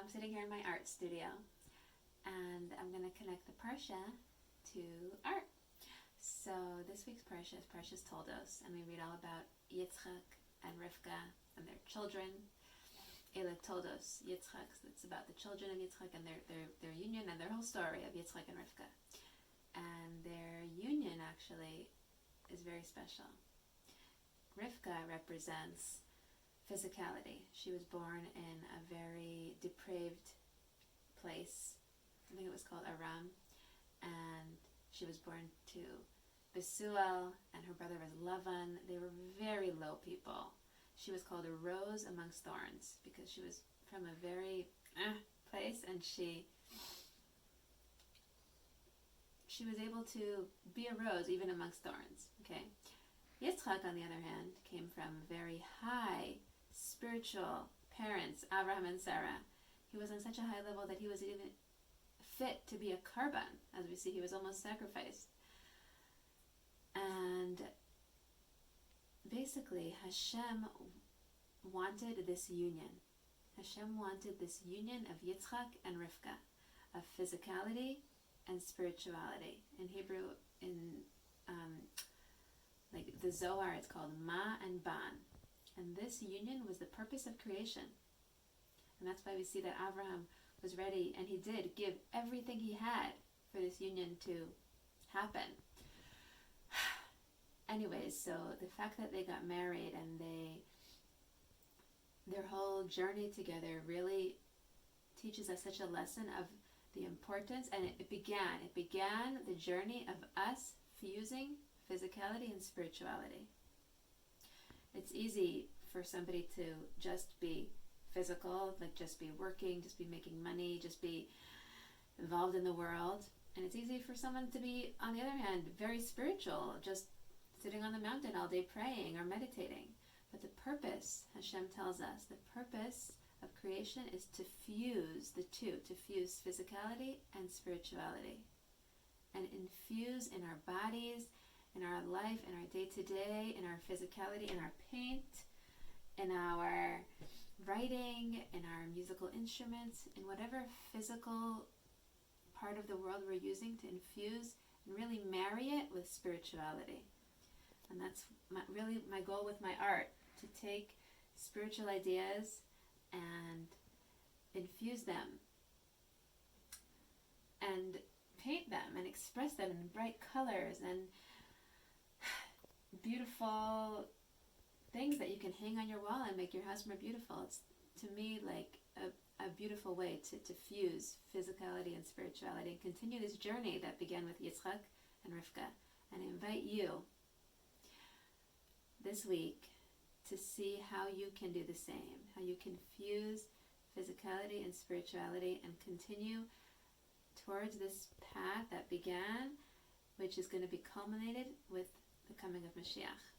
I'm sitting here in my art studio, and I'm going to connect the Parsha to art. So this week's Parsha is Parshat Toldot, and we read all about Yitzchak and Rivka and their children. Ele Toldot, Yitzchak, it's about the children of Yitzchak and their union and their whole story of Yitzchak and Rivka. And their union actually is very special. Rivka represents physicality. She was born in a very depraved place. I think it was called Aram. And she was born to Besuel, and her brother was Lavan. They were very low people. She was called a rose amongst thorns because she was from a very place, and she was able to be a rose even amongst thorns. Okay, Yitzchak, on the other hand, came from very high spiritual parents, Abraham and Sarah. He was on such a high level that he was even fit to be a karban. As we see, he was almost sacrificed. And basically, Hashem wanted this union. Hashem wanted this union of Yitzchak and Rivka, of physicality and spirituality. In Hebrew, in like the Zohar, it's called Ma and Ban. And this union was the purpose of creation. And that's why we see that Abraham was ready, and he did give everything he had for this union to happen. Anyways, so the fact that they got married and their whole journey together really teaches us such a lesson of the importance, and it began the journey of us fusing physicality and spirituality. It's easy for somebody to just be physical, like just be working, just be making money, just be involved in the world. And it's easy for someone to be, on the other hand, very spiritual, just sitting on the mountain all day praying or meditating. But the purpose, Hashem tells us, the purpose of creation is to fuse the two, to fuse physicality and spirituality, and infuse in our bodies, in our life, in our day-to-day, in our physicality, in our paint, in our writing, in our musical instruments, in whatever physical part of the world we're using, to infuse and really marry it with spirituality. And that's really my goal with my art, to take spiritual ideas and infuse them and paint them and express them in bright colors and beautiful things that you can hang on your wall and make your house more beautiful. It's, to me, like a beautiful way to fuse physicality and spirituality and continue this journey that began with Yitzchak and Rivka. And I invite you this week to see how you can do the same, how you can fuse physicality and spirituality and continue towards this path that began, which is going to be culminated with the coming of Mashiach.